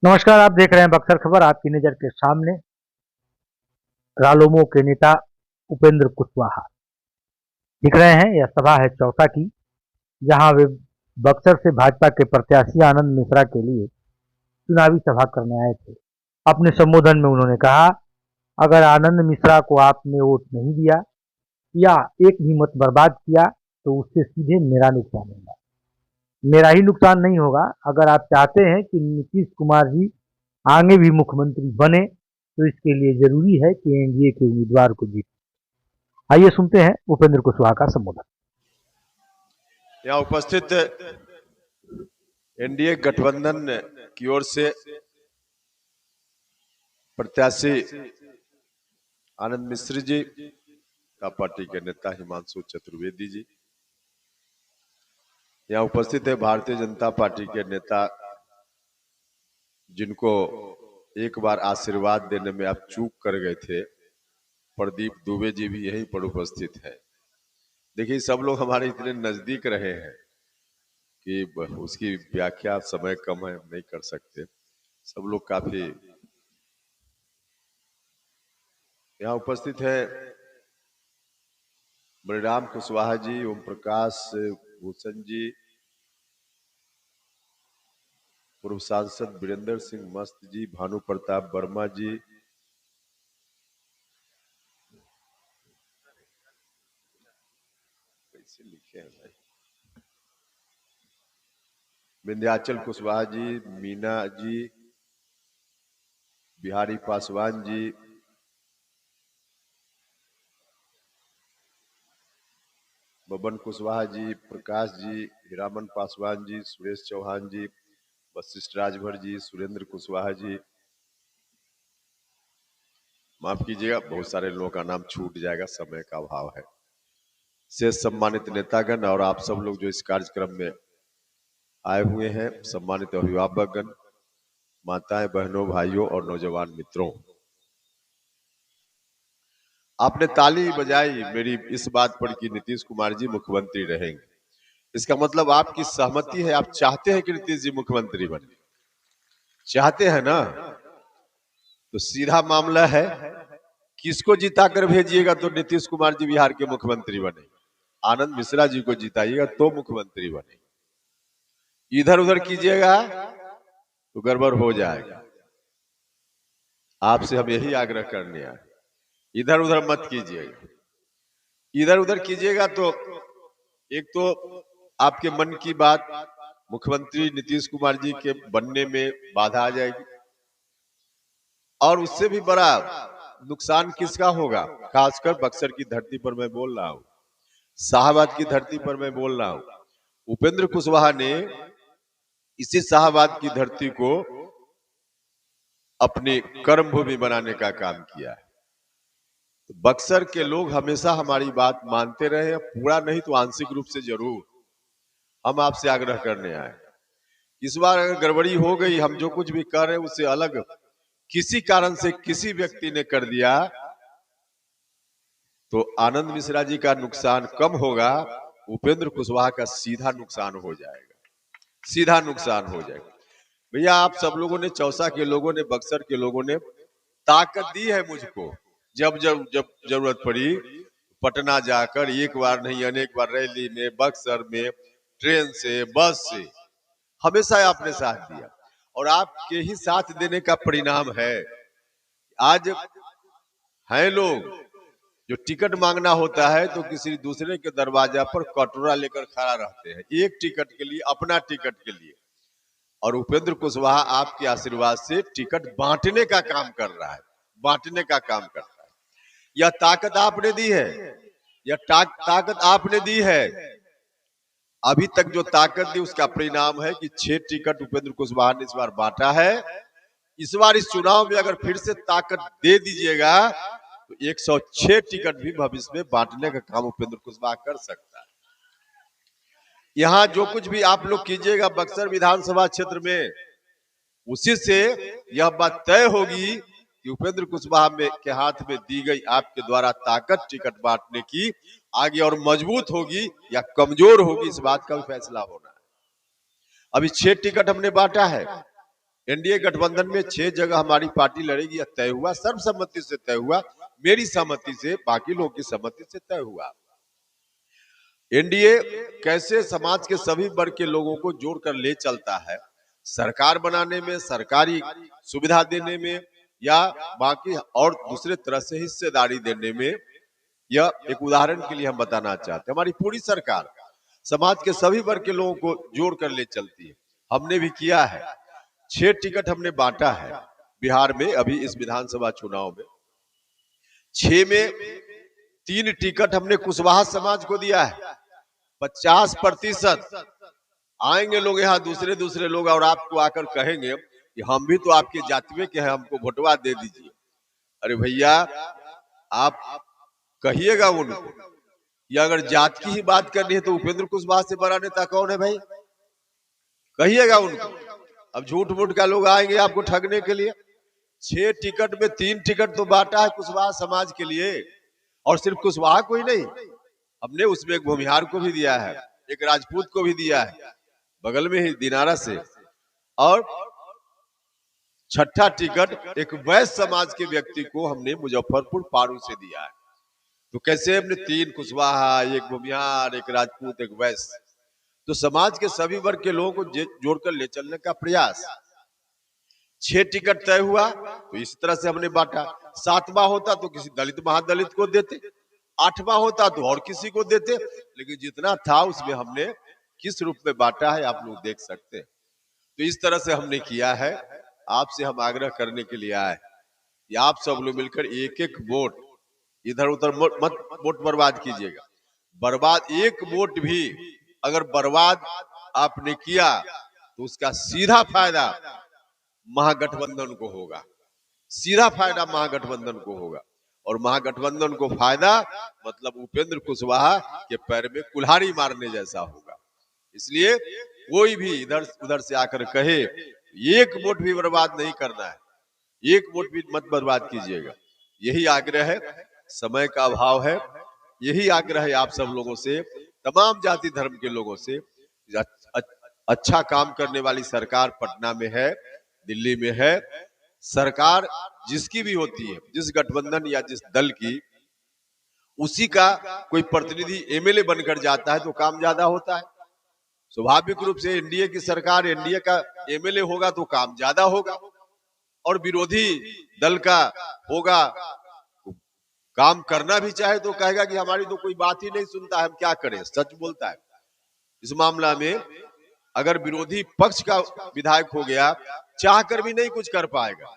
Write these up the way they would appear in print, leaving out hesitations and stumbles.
नमस्कार, आप देख रहे हैं बक्सर खबर। आपकी नज़र के सामने रालोमो के नेता उपेंद्र कुशवाहा दिख रहे हैं। यह सभा है चौसा की, जहां वे बक्सर से भाजपा के प्रत्याशी आनंद मिश्रा के लिए चुनावी सभा करने आए थे। अपने संबोधन में उन्होंने कहा, अगर आनंद मिश्रा को आपने वोट नहीं दिया या एक भी मत बर्बाद किया तो उससे सीधे मेरा नुकसान होगा। मेरा ही नुकसान नहीं होगा। अगर आप चाहते हैं कि नीतीश कुमार जी आगे भी मुख्यमंत्री बने तो इसके लिए जरूरी है कि एनडीए के उम्मीदवार को जीते। आइए सुनते हैं उपेंद्र कुशवाहा का संबोधन। यहाँ उपस्थित एनडीए गठबंधन की ओर से प्रत्याशी आनंद मिश्र जी का पार्टी के नेता हिमांशु चतुर्वेदी जी, यहाँ उपस्थित है भारतीय जनता पार्टी के नेता जिनको एक बार आशीर्वाद देने में आप चूक कर गए थे, प्रदीप दुबे जी भी यहीं पर उपस्थित है। देखिए, सब लोग हमारे इतने नजदीक रहे हैं कि उसकी व्याख्या समय कम है, नहीं कर सकते। सब लोग काफी यहाँ उपस्थित है बलराम कुशवाहा जी, ओम प्रकाश भूषण जी, पूर्व सांसद वीरेंद्र सिंह मस्त जी, भानु प्रताप वर्मा जी, कैसे लिखे हैं भाई, विंध्याचल कुशवाहा जी, मीना जी, बिहारी पासवान जी, बबन कुशवाहा जी, प्रकाश जी, हीरामन पासवान जी, सुरेश चौहान जी, वशिष्ठ राजभर जी, सुरेंद्र कुशवाहा जी, माफ कीजिएगा बहुत सारे लोगों का नाम छूट जाएगा, समय का अभाव है। से सम्मानित नेतागण और आप सब लोग जो इस कार्यक्रम में आए हुए हैं, सम्मानित अभिभावकगण, माताएं, बहनों, भाइयों और नौजवान मित्रों, आपने ताली बजाई मेरी इस बात पर कि नीतीश कुमार जी मुख्यमंत्री रहेंगे। इसका मतलब आपकी सहमति है, आप चाहते हैं कि नीतीश जी मुख्यमंत्री बने, चाहते हैं ना? तो सीधा मामला है, किसको जिता कर भेजिएगा तो नीतीश कुमार जी बिहार के मुख्यमंत्री बने? आनंद मिश्रा जी को जिताइएगा तो मुख्यमंत्री बने। इधर उधर कीजिएगा तो गड़बड़ हो जाएगा। आपसे हम यही आग्रह करने आए, इधर उधर मत कीजिएगा। इधर उधर कीजिएगा तो एक तो आपके मन की बात मुख्यमंत्री नीतीश कुमार जी के बनने में बाधा आ जाएगी, और उससे भी बड़ा नुकसान किसका होगा? खासकर बक्सर की धरती पर मैं बोल रहा हूं, शाहबाद की धरती पर मैं बोल रहा हूं। उपेंद्र कुशवाहा ने इसी शाहबाद की धरती को अपनी कर्म भूमि बनाने का काम किया है। तो बक्सर के लोग हमेशा हमारी बात मानते रहे, पूरा नहीं तो आंशिक रूप से जरूर। हम आपसे आग्रह करने आए, इस बार अगर गड़बड़ी हो गई, हम जो कुछ भी कर रहे हैं उससे अलग किसी कारण से किसी व्यक्ति ने कर दिया, तो आनंद मिश्रा जी का नुकसान कम होगा, उपेंद्र कुशवाहा का सीधा नुकसान हो जाएगा, सीधा नुकसान हो जाएगा। भैया, आप सब लोगों ने, चौसा के लोगों ने, बक्सर के लोगों ने ताकत दी है मुझको। जब जब जब जरूरत पड़ी, पटना जाकर एक बार नहीं अनेक बार रैली में, बक्सर में, ट्रेन से, बस से, हमेशा आपने साथ दिया। और आपके ही साथ देने का परिणाम है आज है लोग जो टिकट मांगना होता है तो किसी दूसरे के दरवाजा पर कटोरा लेकर खड़ा रहते हैं, एक टिकट के लिए, अपना टिकट के लिए। और उपेंद्र कुशवाहा आपके आशीर्वाद से टिकट बांटने का काम कर रहा है, बांटने का काम कर रहा है। यह ताकत आपने दी है, यह ताकत आपने दी है। अभी तक जो ताकत दी उसका परिणाम है कि 6 टिकट उपेंद्र कुशवाहा ने इस बार बांटा है। इस बार इस चुनाव में अगर फिर से ताकत दे दीजिएगा तो 106 टिकट भी भविष्य में बांटने का काम उपेंद्र कुशवाहा कर सकता है। यहाँ जो कुछ भी आप लोग कीजिएगा बक्सर विधानसभा क्षेत्र में, उसी से यह बात तय होगी कि उपेंद्र कुशवाहा के हाथ में दी गई आपके द्वारा ताकत टिकट बांटने की आगे और मजबूत होगी या कमजोर होगी, इस बात का भी फैसला होना है। अभी 6 टिकट हमने बांटा है, एनडीए गठबंधन में 6 जगह हमारी पार्टी लड़ेगी, तय हुआ, सर्वसम्मति से तय हुआ, मेरी सहमति से, बाकी लोगों की सहमति से तय हुआ। एनडीए कैसे समाज के सभी वर्ग के लोगों को जोड़कर ले चलता है, सरकार बनाने में, सरकारी सुविधा देने में, या बाकी और दूसरे तरह से हिस्सेदारी देने में, यह एक उदाहरण के लिए हम बताना चाहते हैं। हमारी पूरी सरकार समाज के सभी वर्ग के लोगों को जोड़कर ले चलती है। हमने भी किया है। 6 टिकट हमने बांटा है बिहार में, अभी इस विधानसभा चुनाव में 6 में 3 टिकट हमने कुशवाहा समाज को दिया है। 50% आएंगे लोग यहाँ, दूसरे दूसरे लोग, और आपको आकर कहेंगे कि हम भी तो आपके जातिवे के हैं, हमको वोटवा दे दीजिए। अरे भैया, आप कहिएगा उनको, या अगर जात की ही बात करनी है तो उपेंद्र कुशवाहा से बड़ा नेता कौन है भाई? कहिएगा उनको। अब झूठ मूठ का लोग आएंगे आपको ठगने के लिए। 6 टिकट में 3 टिकट तो बांटा है कुशवाहा समाज के लिए, और सिर्फ कुशवाहा को ही नहीं, हमने उसमें एक भूमिहार को भी दिया है, एक राजपूत को भी दिया है, बगल में ही दिनारा से, और 6ठा टिकट एक वैश्य समाज के व्यक्ति को हमने मुजफ्फरपुर पारू से दिया है। तो कैसे हमने 3 कुशवाहा, एक भूमिहार, एक राजपूत, एक वैश्य, तो समाज के सभी वर्ग के लोगों को जोड़कर ले चलने का प्रयास। 6 टिकट तय हुआ तो इस तरह से हमने बांटा। 7वां होता तो किसी दलित महादलित को देते, 8वां होता तो और किसी को देते, लेकिन जितना था उसमें हमने किस रूप में बांटा है आप लोग देख सकते हैं। तो इस तरह से हमने किया है। आपसे हम आग्रह करने के लिए आए कि आप सब लोग मिलकर एक एक वोट, इधर उधर मत वोट बर्बाद कीजिएगा। बर्बाद एक वोट भी अगर बर्बाद आपने किया तो उसका सीधा फायदा महागठबंधन को होगा, सीधा फायदा महागठबंधन को होगा, और महागठबंधन को फायदा मतलब उपेंद्र कुशवाहा के पैर में कुल्हाड़ी मारने जैसा होगा। इसलिए कोई भी इधर उधर से आकर कहे, एक वोट भी बर्बाद नहीं करना है, एक वोट भी मत बर्बाद कीजिएगा। यही आग्रह है, समय का अभाव है, यही आग्रह है आप सब लोगों से, तमाम जाति धर्म के लोगों से। अच्छा काम करने वाली सरकार पटना में है, दिल्ली में है। सरकार जिसकी भी होती है, जिस गठबंधन या जिस दल की, उसी का कोई प्रतिनिधि एमएलए बनकर जाता है तो काम ज्यादा होता है। स्वाभाविक रूप से एनडीए की सरकार, एनडीए का एमएलए होगा तो काम ज्यादा होगा, और विरोधी दल का होगा तो काम करना भी चाहे तो कहेगा कि हमारी तो कोई बात ही नहीं सुनता है, हम क्या करें, सच बोलता है। इस मामला में अगर विरोधी पक्ष का विधायक हो गया, चाह कर भी नहीं कुछ कर पाएगा।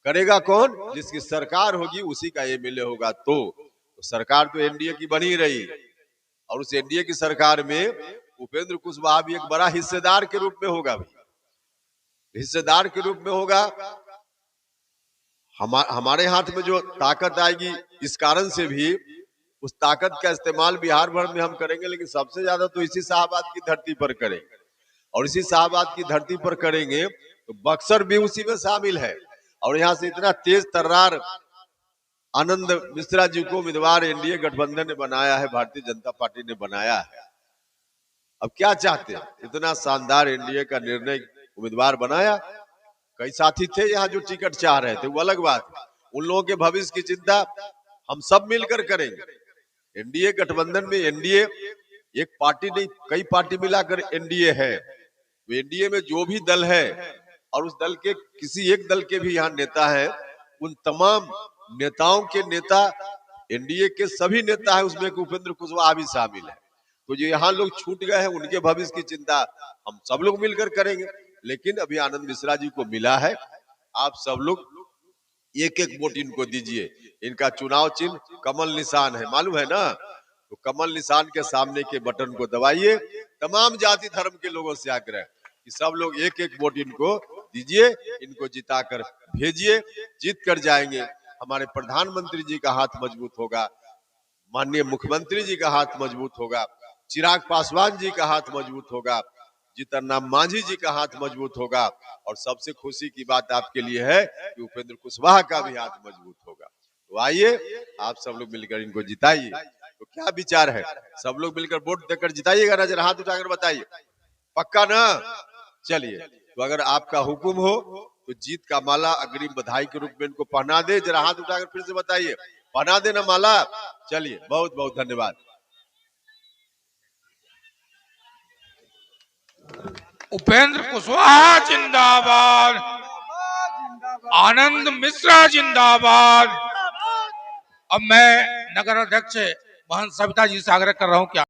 करेगा कौन? जिसकी सरकार होगी उसी का एमएलए होगा। तो सरकार तो एनडीए की बनी रही, और उस एनडीए की सरकार में उपेंद्र कुशवाहा भी एक बड़ा हिस्सेदार के रूप में होगा, हिस्सेदार के रूप में होगा। हमारे हाथ में जो ताकत आएगी, इस कारण से भी उस ताकत का इस्तेमाल बिहार भर में हम करेंगे, लेकिन सबसे ज्यादा तो इसी शाहबाद की धरती पर करेंगे, और इसी शाहबाद की धरती पर करेंगे तो बक्सर भी उसी में शामिल है। और यहाँ से इतना तेज तर्रार आनंद मिश्रा जी को उम्मीदवार एनडीए गठबंधन ने बनाया है, भारतीय जनता पार्टी ने बनाया है। अब क्या चाहते हैं? इतना शानदार एनडीए का निर्णय उम्मीदवार बनाया। कई साथी थे यहाँ जो टिकट चाह रहे थे, वो अलग बात है, उन लोगों के भविष्य की चिंता हम सब मिलकर करेंगे। एनडीए गठबंधन में एनडीए एक पार्टी नहीं, कई पार्टी मिलाकर एनडीए है। एनडीए में जो भी दल है और उस दल के किसी एक दल के भी यहाँ नेता है, उन तमाम नेताओं के नेता, एनडीए के सभी नेता है, उसमें उपेंद्र कुशवाहा भी शामिल है। तो जो यहाँ लोग छूट गए हैं उनके भविष्य की चिंता हम सब लोग मिलकर करेंगे। लेकिन अभी आनंद मिश्रा जी को मिला है, आप सब लोग एक एक वोट इनको दीजिए। इनका चुनाव चिन्ह कमल निशान है, मालूम है ना? तो कमल निशान के सामने के बटन को दबाइए। तमाम जाति धर्म के लोगों से आग्रह कि सब लोग एक एक वोट इनको दीजिए, इनको जिताकर भेजिए। जीत कर जाएंगे, हमारे प्रधानमंत्री जी का हाथ मजबूत होगा, माननीय मुख्यमंत्री जी का हाथ मजबूत होगा, चिराग पासवान जी का हाथ मजबूत होगा, जीतन राम मांझी जी का हाथ मजबूत होगा, और सबसे खुशी की बात आपके लिए है कि उपेंद्र कुशवाहा का भी हाथ मजबूत होगा। तो आइए आप सब लोग मिलकर इनको जिताइए। तो क्या विचार है? सब लोग मिलकर वोट देकर जिताइएगा ना? जरा हाथ उठाकर बताइए, पक्का ना? चलिए तो अगर आपका हुक्म हो तो जीत का माला अग्रिम बधाई के रूप में इनको पहना दे। जरा हाथ उठाकर फिर से बताइए, पहना देना माला। चलिए, बहुत बहुत धन्यवाद। उपेंद्र कुशवाहा जिंदाबाद, आनंद मिश्रा जिंदाबाद। अब मैं नगर अध्यक्ष महंत सविता जी से आग्रह कर रहा हूं कि